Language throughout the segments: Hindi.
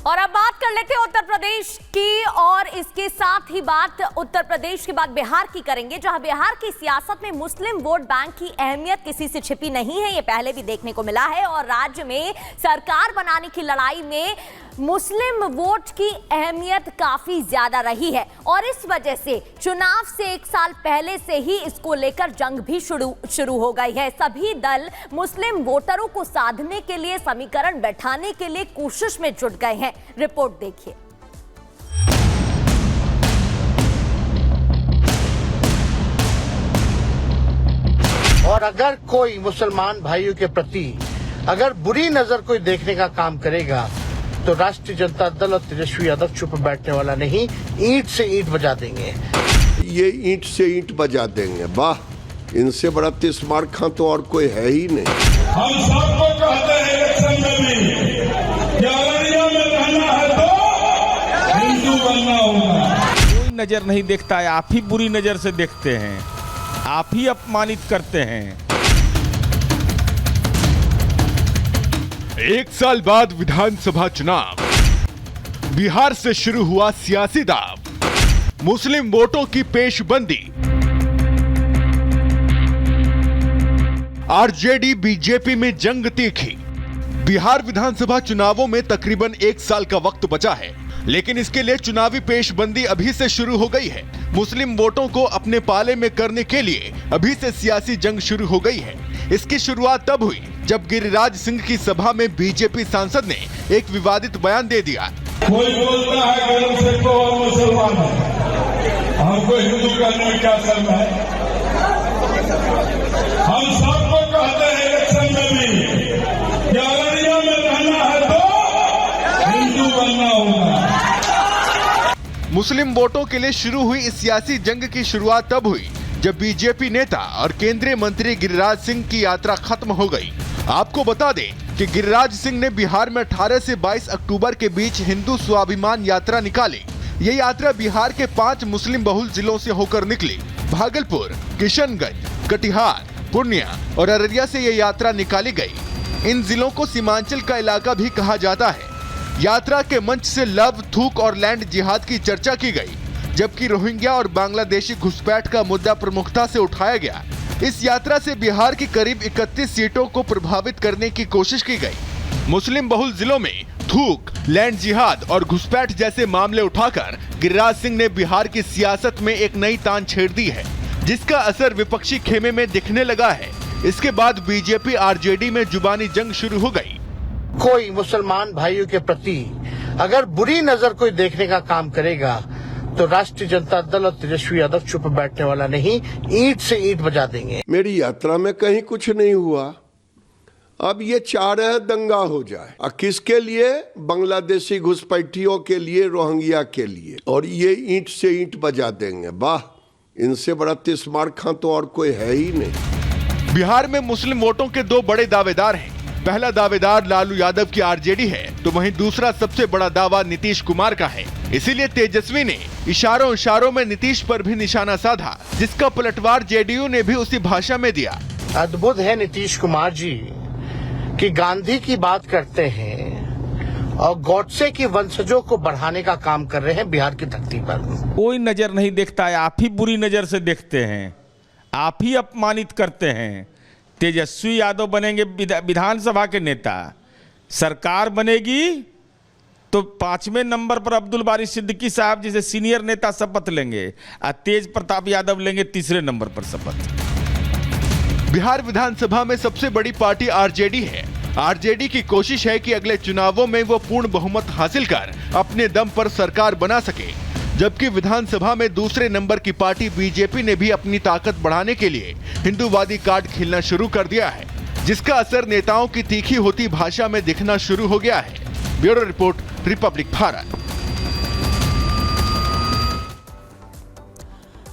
और अब बात कर लेते हैं उत्तर प्रदेश की, और इसके साथ ही बात उत्तर प्रदेश के बाद बिहार की करेंगे, जहां बिहार की सियासत में मुस्लिम वोट बैंक की अहमियत किसी से छिपी नहीं है। ये पहले भी देखने को मिला है और राज्य में सरकार बनाने की लड़ाई में मुस्लिम वोट की अहमियत काफी ज्यादा रही है और इस वजह से चुनाव से एक साल पहले से ही इसको लेकर जंग भी शुरू हो गई है। सभी दल मुस्लिम वोटरों को साधने के लिए, समीकरण बैठाने के लिए कोशिश में जुट गए हैं। रिपोर्ट देखिए। और अगर कोई मुसलमान भाइयों के प्रति अगर बुरी नजर कोई देखने का काम करेगा तो राष्ट्रीय जनता दल और तेजस्वी यादव चुप बैठने वाला नहीं, ईंट से ईंट बजा देंगे। ये ईंट से ईंट बजा देंगे। वाह, इनसे बड़ा तिस्मार खां तो और कोई है ही नहीं। हम सबको कहते हैं इलेक्शन में भी कि अररिया में रहना है तो हिंदू बनना होगा। कोई नजर नहीं देखता है, आप ही बुरी नजर से देखते हैं, आप ही अपमानित करते हैं। एक साल बाद विधानसभा चुनाव, बिहार से शुरू हुआ सियासी दांव, मुस्लिम वोटों की पेशबंदी। आरजेडी बीजेपी में जंग तीखी। बिहार विधानसभा चुनावों में तकरीबन एक साल का वक्त बचा है, लेकिन इसके लिए चुनावी पेशबंदी अभी से शुरू हो गई है। मुस्लिम वोटों को अपने पाले में करने के लिए अभी से सियासी जंग शुरू हो गई है। इसकी शुरुआत तब हुई जब गिरिराज सिंह की सभा में बीजेपी सांसद ने एक विवादित बयान दे दिया। कोई बोलता है गलत से तो मुसलमान है, हमको हिंदू कहने में क्या शर्म है। हम सबको कहते हैं इलेक्शन में भी कि अररिया में रहना है तो हिंदू बनना होगा। मुस्लिम वोटों के लिए शुरू हुई इस सियासी जंग की शुरुआत तब हुई जब बीजेपी नेता और केंद्रीय मंत्री गिरिराज सिंह की यात्रा खत्म हो गई। आपको बता दें कि गिरिराज सिंह ने बिहार में 18 से 22 अक्टूबर के बीच हिंदू स्वाभिमान यात्रा निकाली। ये यात्रा बिहार के 5 मुस्लिम बहुल जिलों से होकर निकली। भागलपुर, किशनगंज, कटिहार, पूर्णिया और अररिया से ये यात्रा निकाली गई। इन जिलों को सीमांचल का इलाका भी कहा जाता है। यात्रा के मंच से लव, थूक और लैंड जिहाद की चर्चा की गई, जबकि रोहिंग्या और बांग्लादेशी घुसपैठ का मुद्दा प्रमुखता से उठाया गया। इस यात्रा से बिहार की करीब 31 सीटों को प्रभावित करने की कोशिश की गई। मुस्लिम बहुल जिलों में थूक, लैंड जिहाद और घुसपैठ जैसे मामले उठाकर गिरिराज सिंह ने बिहार की सियासत में एक नई तान छेड़ दी है, जिसका असर विपक्षी खेमे में दिखने लगा है। इसके बाद बीजेपी आरजेडी में जुबानी जंग शुरू हो गई। कोई मुसलमान भाइयों के प्रति अगर बुरी नजर कोई देखने का काम करेगा तो राष्ट्रीय जनता दल और तेजस्वी यादव चुप बैठने वाला नहीं, ईंट से ईंट बजा देंगे। मेरी यात्रा में कहीं कुछ नहीं हुआ। अब ये चाह रहे दंगा हो जाए। और किसके लिए? बांग्लादेशी घुसपैठियों के लिए, रोहिंग्या के लिए। और ये ईंट से ईंट बजा देंगे। वाह, इनसे बड़ा तिस्मार खां तो और कोई है ही नहीं। बिहार में मुस्लिम वोटों के 2 बड़े दावेदार हैं। पहला दावेदार लालू यादव की आरजेडी है, तो वहीं दूसरा सबसे बड़ा दावा नीतीश कुमार का है। इसीलिए तेजस्वी ने इशारों में नीतीश पर भी निशाना साधा, जिसका पलटवार जेडीयू ने भी उसी भाषा में दिया। अद्भुत है नीतीश कुमार जी कि गांधी की बात करते हैं और गॉडसे की वंशजों को बढ़ाने का काम कर रहे हैं बिहार की धरती पर। कोई नजर नहीं देखता है, आप ही बुरी नजर से देखते हैं, आप ही अपमानित करते हैं। तेजस्वी यादव बनेंगे विधानसभा के नेता, सरकार बनेगी तो 5वें नंबर पर अब्दुल बारी सिद्दीकी साहब जैसे सीनियर नेता शपथ लेंगे और तेज प्रताप यादव लेंगे 3रे नंबर पर शपथ। बिहार विधानसभा में सबसे बड़ी पार्टी आरजेडी है। आरजेडी की कोशिश है कि अगले चुनावों में वो पूर्ण बहुमत हासिल कर अपने दम पर सरकार बना सके, जबकि विधानसभा में दूसरे नंबर की पार्टी बीजेपी ने भी अपनी ताकत बढ़ाने के लिए हिंदूवादी कार्ड खेलना शुरू कर दिया है, जिसका असर नेताओं की तीखी होती भाषा में दिखना शुरू हो गया है। Bureau report, Republic Bharat.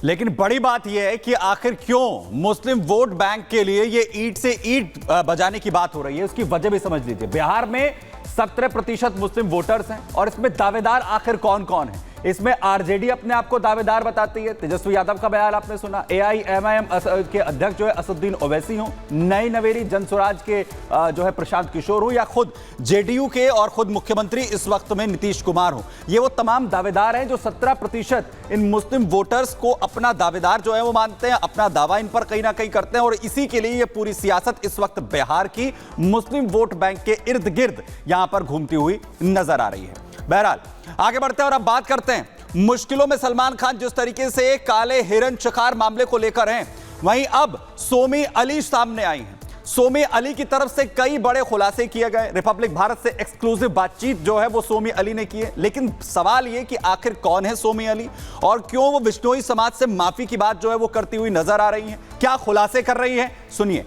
लेकिन बड़ी बात यह है कि आखिर क्यों मुस्लिम वोट बैंक के लिए ये ईंट से ईंट बजाने की बात हो रही है, उसकी वजह भी समझ लीजिए। बिहार में 17% मुस्लिम वोटर्स हैं और इसमें दावेदार आखिर कौन कौन है, इसमें आरजेडी अपने आप को दावेदार बताती है। तेजस्वी यादव का बयान आपने सुना, एआईएमआईएम के अध्यक्ष जो है असदुद्दीन ओवैसी हो, नई नवेली जनसुराज के जो है प्रशांत किशोर हो, या खुद जेडीयू के और खुद मुख्यमंत्री इस वक्त में नीतीश कुमार हो, ये वो तमाम दावेदार हैं जो 17% इन मुस्लिम वोटर्स को अपना दावेदार जो है वो मानते हैं, अपना दावा इन पर कहीं ना कहीं करते हैं। और इसी के लिए ये पूरी सियासत इस वक्त बिहार की मुस्लिम वोट बैंक के इर्द गिर्द यहां पर घूमती हुई नजर आ रही है। बहरहाल आगे बढ़ते हैं और अब बात करते हैं मुश्किलों में सलमान खान जिस तरीके से काले हिरन शिकार मामले को लेकर हैं, वहीं अब सोमी अली सामने आई हैं। सोमी अली की तरफ से कई बड़े खुलासे किए गए। रिपब्लिक भारत से एक्सक्लूसिव बातचीत जो है वो सोमी अली ने की है। लेकिन सवाल ये कि आखिर कौन है सोमी अली और क्यों वो बिश्नोई समाज से माफी की बात जो है वो करती हुई नजर आ रही है, क्या खुलासे कर रही है, सुनिए।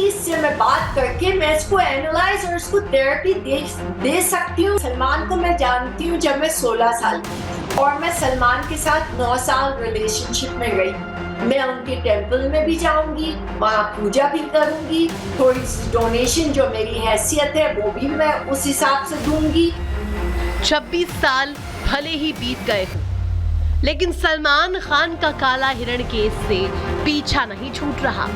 इससे मैं बात करके मैं इसको एनालाइज और इसको थेरेपी दे सकती हूँ। सलमान को मैं जानती हूँ जब मैं 16 साल की और मैं सलमान के साथ 9 साल रिलेशनशिप में रही। मैं उनके टेंपल में भी जाऊंगी, वहाँ पूजा भी करूंगी, थोड़ी सी डोनेशन जो मेरी हैसियत है वो भी मैं उस हिसाब से दूंगी। 26 साल भले ही बीत गए हों, लेकिन सलमान खान का काला हिरण केस से पीछा नहीं छूट रहा।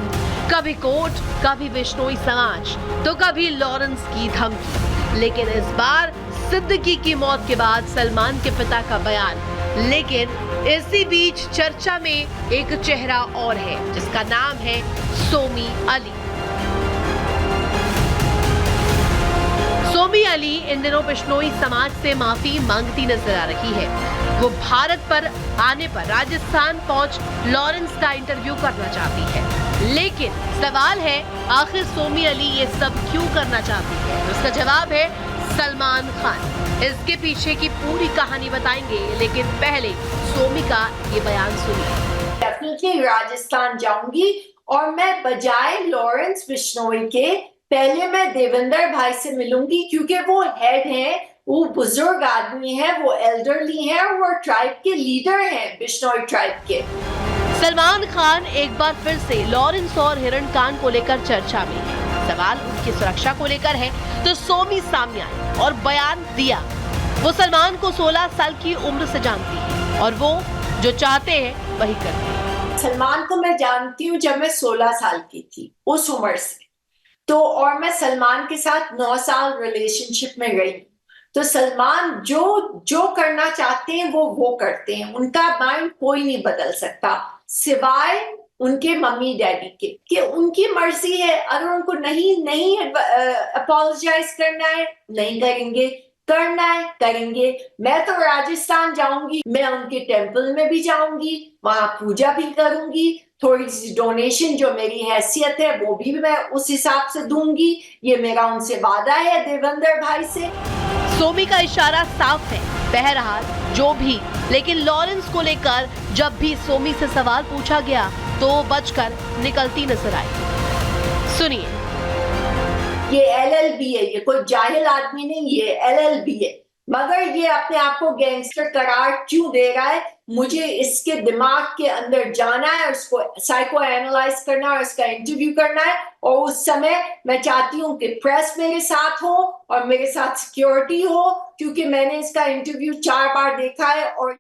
कभी कोर्ट, कभी बिश्नोई समाज, तो कभी लॉरेंस की धमकी। लेकिन इस बार सिद्दीकी की मौत के बाद सलमान के पिता का बयान। लेकिन इसी बीच चर्चा में एक चेहरा और है जिसका नाम है सोमी अली। सोमी अली इन दिनों बिश्नोई समाज से माफी मांगती नजर आ रही है। वो भारत पर आने पर राजस्थान पहुंच लॉरेंस का इंटरव्यू करना चाहती है। लेकिन सवाल है आखिर सोमी अली ये सब क्यों करना चाहती है? उसका जवाब है सलमान खान। इसके पीछे की पूरी कहानी बताएंगे, लेकिन पहले सोमी का ये बयान सुनिए। डेफिनेटली राजस्थान जाऊंगी और मैं बजाय लॉरेंस बिश्नोई के पहले मैं देवेंद्र भाई से मिलूंगी, क्योंकि वो हेड हैं, वो बुजुर्ग आदमी है, वो एल्डरली है और वो ट्राइब के लीडर हैं, बिश्नोई ट्राइब के। सलमान खान एक बार फिर से लॉरेंस और हिरण कांड को लेकर चर्चा में है। सवाल उनकी सुरक्षा को लेकर है तो सोमी सामने आई और बयान दिया। वो सलमान को 16 साल की उम्र से जानती है और वो जो चाहते हैं वही करते हैं। सलमान को मैं जानती हूँ जब मैं 16 साल की थी, उस उम्र से तो, और मैं सलमान के साथ 9 साल रिलेशनशिप में रही। तो सलमान जो करना चाहते हैं वो करते हैं। उनका माइंड कोई नहीं बदल सकता सिवाय उनके मम्मी डैडी के, कि उनकी मर्जी है। अगर उनको नहीं अपोलोजाइज करना है नहीं करेंगे, करना है करेंगे। मैं तो राजस्थान जाऊंगी, मैं उनके टेंपल में भी जाऊंगी, वहां पूजा भी करूंगी, थोड़ी सी डोनेशन जो मेरी हैसियत है वो भी मैं उस हिसाब से दूंगी। ये मेरा उनसे वादा है देवेंद्र भाई से। सोमी का इशारा साफ है। बहरहाल जो भी, लेकिन लॉरेंस को लेकर जब भी सोमी से सवाल पूछा गया तो वो बचकर निकलती नजर आई। सुनिए। ये LLB है, ये कोई जाहिल आदमी नहीं, ये LLB है। मगर ये अपने आप को गैंगस्टर करार क्यों दे रहा है? मुझे इसके दिमाग के अंदर जाना है, उसको साइको एनालाइज करना है और इसका इंटरव्यू करना है। और उस समय मैं चाहती हूँ कि प्रेस मेरे साथ हो और मेरे साथ सिक्योरिटी हो, क्योंकि मैंने इसका इंटरव्यू 4 बार देखा है और